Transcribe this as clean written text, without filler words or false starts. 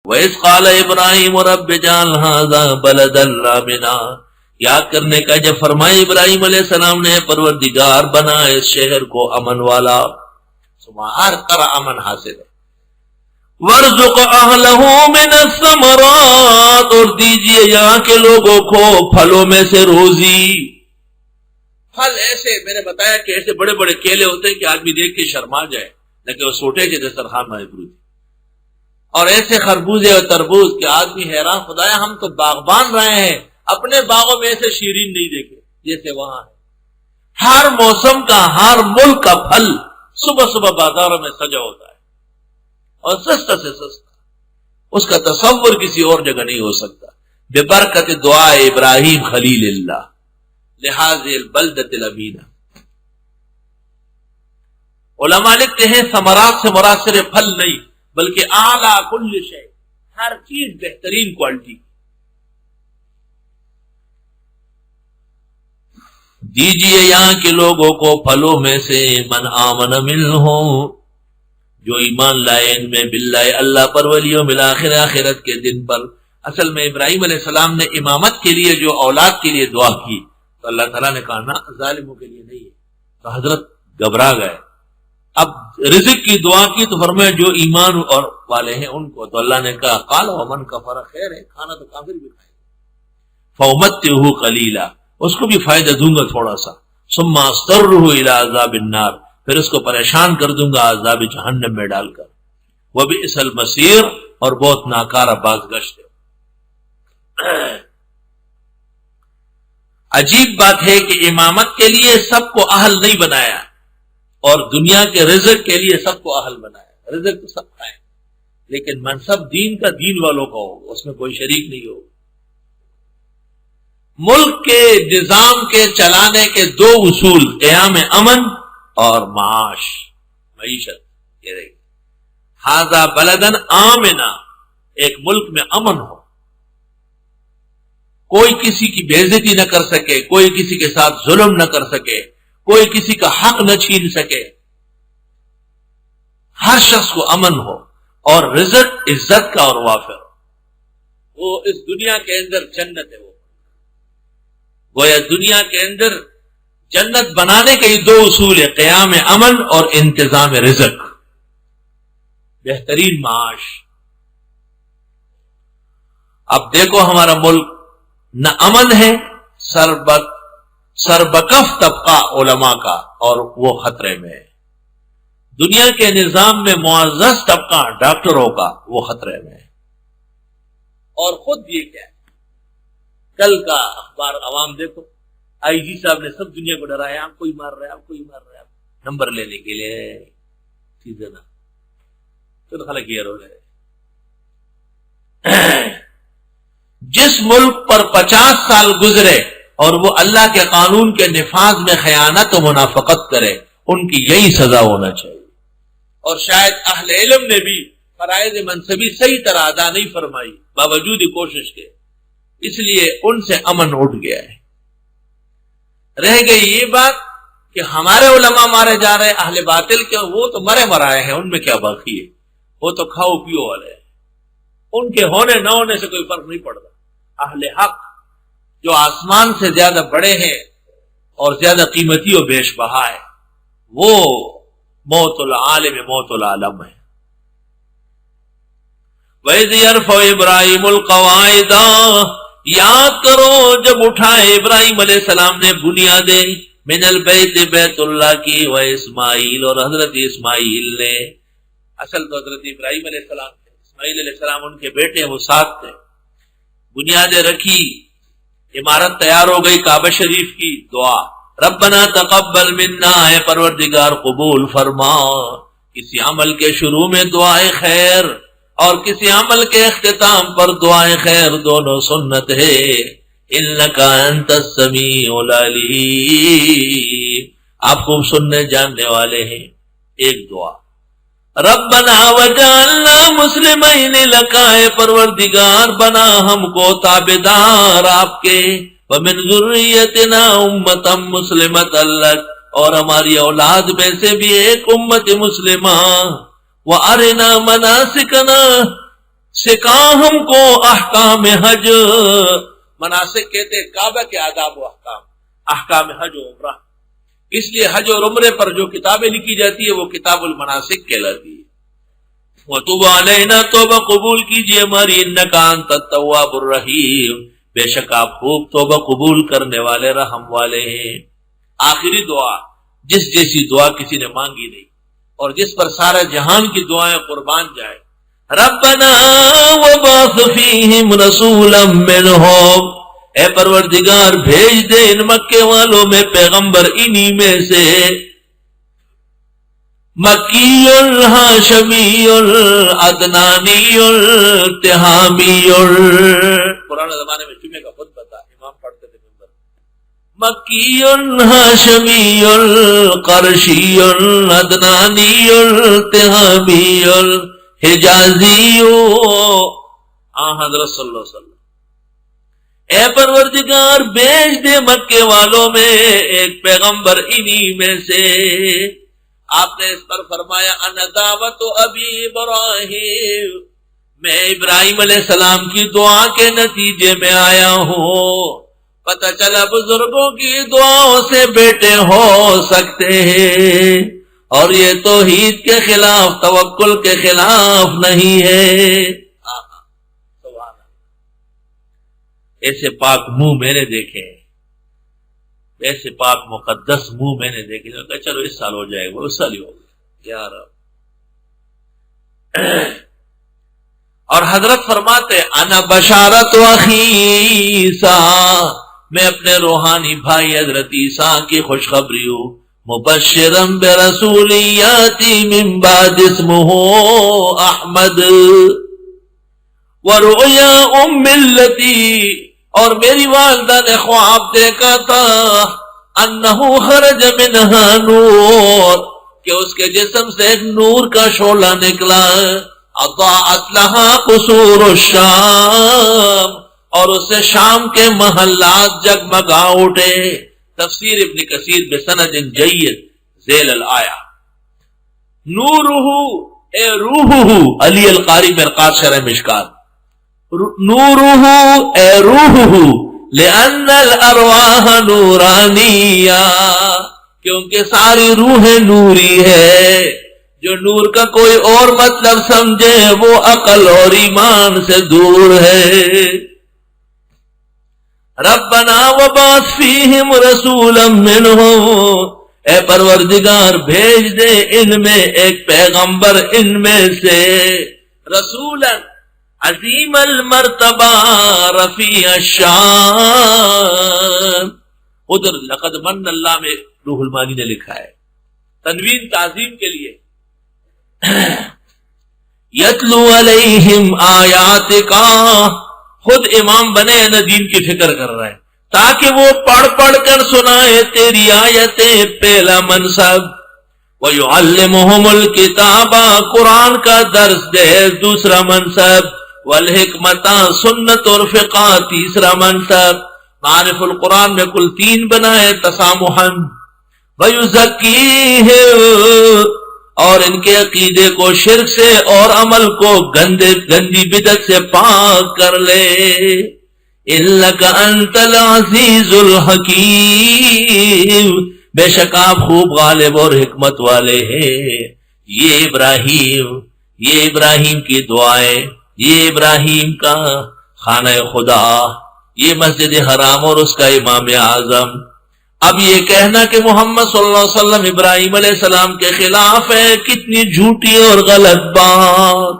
وَإِذْ قَالَ إِبْرَاهِيمُ رَبِّ اجْعَلْ هَٰذَا بَلَدًا آمِنًا، یاد کرنے کا جب فرمائے ابراہیم علیہ السلام نے پروردگار بنا اس شہر کو امن والا، ہر طرح امن حاصل ہے۔ وَارْزُقْ أَهْلَهُ مِنَ الثَّمَرَاتِ، اور دیجئے یہاں کے لوگوں کو پھلوں میں سے روزی۔ پھل ایسے میں نے بتایا کہ ایسے بڑے بڑے کیلے ہوتے ہیں کہ آدمی دیکھ کے شرما جائے، لیکن وہ سوٹے کے دسترخوان میں موجود، اور ایسے خربوزے اور تربوز کہ آدمی حیران، خدایا ہم تو باغبان رہے ہیں، اپنے باغوں میں ایسے شیرین نہیں دیکھے جیسے وہاں ہے۔ ہر موسم کا، ہر ملک کا پھل صبح صبح بازاروں میں سجا ہوتا ہے، اور سستا سے سستا، اس کا تصور کسی اور جگہ نہیں ہو سکتا۔ بے برکت دعا ابراہیم خلیل اللہ لحاظ البلدۃ الامینہ۔ علماء لکھتے ہیں ثمرات سے مراد صرف پھل نہیں بلکہ اعلیٰ کل شے، ہر چیز بہترین کوالٹی۔ دیجئے یہاں کے لوگوں کو پھلوں میں سے من آمن منہم، جو ایمان لائے ان میں، باللہ اللہ پر، والیوم الآخر آخرت کے دن پر۔ اصل میں ابراہیم علیہ السلام نے امامت کے لیے جو اولاد کے لیے دعا کی تو اللہ تعالیٰ نے کہا نا ظالموں کے لیے نہیں ہے، تو حضرت گھبرا گئے۔ اب رزق کی دعا کی تو فرمایا جو ایمان اور والے ہیں ان کو، تو اللہ نے کہا قال ومن کفر، خیر ہے، کھانا تو کافر بھی کھائے، فامتعه قلیلا، اس کو بھی فائدہ دوں گا تھوڑا سا، ثم اضطره الى عذاب النار، پھر اس کو پریشان کر دوں گا عذاب جہنم میں ڈال کر، وبئس المصیر، اور بہت ناکارہ بازگشت ہے۔ عجیب بات ہے کہ امامت کے لیے سب کو اہل نہیں بنایا، اور دنیا کے رزق کے لیے سب کو اہل بنایا۔ رزق تو سب کھائیں، لیکن منصب دین کا دین والوں کا ہوگا، اس میں کوئی شریک نہیں ہوگا۔ ملک کے نظام کے چلانے کے دو اصول، قیام امن اور معاش، معیشت، یہ رہی ھذا بلدن آمنا، ایک ملک میں امن ہو، کوئی کسی کی بے عزتی نہ کر سکے، کوئی کسی کے ساتھ ظلم نہ کر سکے، کوئی کسی کا حق نہ چھین سکے، ہر شخص کو امن ہو، اور رزق عزت کا اور وافر، وہ اس دنیا کے اندر جنت ہے۔ وہ گویا دنیا کے اندر جنت بنانے کے یہ دو اصول ہے، قیام امن اور انتظام رزق، بہترین معاش۔ اب دیکھو ہمارا ملک نہ امن ہے، سربکف طبقہ علماء کا، اور وہ خطرے میں ہے۔ دنیا کے نظام میں معزز طبقہ ڈاکٹروں کا، وہ خطرے میں ہے۔ اور خود یہ کیا ہے، کل کا اخبار عوام دیکھو، آئی جی صاحب نے سب دنیا کو ڈرایا، آپ کو ہی مار رہے، آپ کو ہی مار رہے، نمبر لینے کے لیے چیزیں نہ تو خلق یہ رو رہے۔ جس ملک پر 50 سال گزرے اور وہ اللہ کے قانون کے نفاذ میں خیانت و منافقت کرے، ان کی یہی سزا ہونا چاہیے۔ اور شاید اہل علم نے بھی فرائض منصبی صحیح طرح ادا نہیں فرمائی باوجود کوشش کے، اس لیے ان سے امن اٹھ گیا ہے۔ رہ گئی یہ بات کہ ہمارے علماء مارے جا رہے، اہل باطل کے وہ تو مرے مرائے ہیں، ان میں کیا باقی ہے، وہ تو کھاؤ پیو والے ہیں، ان کے ہونے نہ ہونے سے کوئی فرق نہیں پڑتا۔ اہل حق جو آسمان سے زیادہ بڑے ہیں اور زیادہ قیمتی و بیش بہا ہے، وہ موت العالم موت العالم ہے۔ وَإِذْ يَرْفَعُ إِبْرَاهِيمُ الْقَوَاعِدَ، یاد کرو جب اٹھائے ابراہیم علیہ السلام نے بنیادیں، من البیت، بیت اللہ کی، و اسماعیل، اور حضرت اسماعیل نے، اصل تو حضرت ابراہیم علیہ السلام تھے، اسماعیل علیہ السلام ان کے بیٹے، وہ ساتھ تھے۔ بنیادیں رکھی، عمارت تیار ہو گئی کعبہ شریف کی، دعا ربنا تقبل منا، اے پروردگار قبول فرما۔ کسی عمل کے شروع میں دعائے خیر اور کسی عمل کے اختتام پر دعائے خیر دونوں سنت ہے۔ انک انت السمیع العلیم، آپ خوب سننے جاننے والے ہیں۔ ایک دعا ربنا وجعلنا مسلمین لک، اے پروردگار بنا ہم کو تابعدار آپ کے، ومن ذریتنا امتا مسلمتا لک، اور ہماری اولاد میں سے بھی ایک امت مسلمہ، وارنا مناسکنا، سکھا ہم کو احکام حج، مناسک کہتے ہیں کعبہ کے آداب و احکام، احکام حج و عمرہ، اس لیے حج اور عمرے پر جو کتابیں لکھی جاتی ہے وہ کتاب المناسک کہلاتی ہے۔ وَتُبْ عَلَيْنَا، توبہ قبول کیجئے ہماری، اِنَّكَ أَنْتَ التَّوَّابُ الرَّحِيمُ، بے شک آپ خوب توبہ قبول کرنے والے رحم والے ہیں۔ آخری دعا جس جیسی دعا کسی نے مانگی نہیں اور جس پر سارا جہان کی دعائیں قربان جائے، ربنا وبعث فیہم رسولا منہم، اے پروردگار بھیج دے ان مکے والوں میں پیغمبر انہی میں سے، مکی ہاشمی عدنانی تہامی، پرانے زمانے میں جمعے کا خطبہ تھا، امام پڑھتے تھے ممبر، مکی ہاشمی قرشی عدنانی تہامی حجازی، حضرت صلی اللہ علیہ وسلم اے پروردگار بھیج دے مکے والوں میں ایک پیغمبر انہی میں سے۔ آپ نے اس پر فرمایا انا دعوت ابی ابراہیم، میں ابراہیم علیہ السلام کی دعا کے نتیجے میں آیا ہوں۔ پتہ چلا بزرگوں کی دعاؤں سے بیٹے ہو سکتے ہیں، اور یہ توحید کے خلاف، توکل کے خلاف نہیں ہے۔ ایسے پاک منہ میں نے دیکھے، ایسے پاک مقدس منہ میں نے دیکھے، کہ چلو اس سال ہو جائے گا، اس سال ہی ہو گیا یار۔ اور حضرت فرماتے انا بشارت اخی عیسیٰ، میں اپنے روحانی بھائی حضرت عیسیٰ کی خوشخبری ہوں، مبشرا برسول یاتی من بعد اسمہ احمد، ورؤیا ام التی، اور میری والدہ نے خواب دیکھا تھا، انہو خرج منہا نور، کہ اس کے جسم سے ایک نور کا شعلہ نکلا، اضاءت لہا قصور الشام، اور اس سے شام کے محلات جگمگا اٹھے۔ تفسیر ابن کثیر بسند جید ذیل الآیہ، نورہ اے روحہ، علی القاری مرقات شرح مشکات، نورہ اے روحہ، لأن الارواح نورانیہ، کیونکہ ساری روحیں نوری ہے، جو نور کا کوئی اور مطلب سمجھے وہ عقل اور ایمان سے دور ہے۔ ربنا وبعث فیہم رسولا منہم، اے پروردگار بھیج دے ان میں ایک پیغمبر ان میں سے، رسولا عظیم المرتبہ رفیع الشان، ادھر لقد من اللہ میں روح المانی نے لکھا ہے تنوین تعظیم کے لیے، یتلو علیہم آیاتک، خود امام بنے نہ دین کی فکر کر رہا ہے تاکہ وہ پڑھ پڑھ کر سنائے تیری آیتیں، پہلا منصب، وَيُعَلِّمُهُمُ الْكِتَابَ، قرآن کا درس دے، دوسرا منصب، والحکمت، سنت اور فقہ، تیسرا منصب، معرف القرآن میں کل 3 بنائے تسامحاً، وَيُزَكِّيهِمْ، اور ان کے عقیدے کو شرک سے اور عمل کو گندی بدعت سے پاک کر لے، اِنَّكَ أَنْتَ الْعَزِيزُ الْحَكِيمُ، بے شک آپ خوب غالب اور حکمت والے ہیں۔ یہ ابراہیم کی دعائیں، یہ ابراہیم کا خانہ خدا، یہ مسجد حرام اور اس کا امام اعظم۔ اب یہ کہنا کہ محمد صلی اللہ علیہ وسلم ابراہیم علیہ السلام کے خلاف ہے، کتنی جھوٹی اور غلط بات۔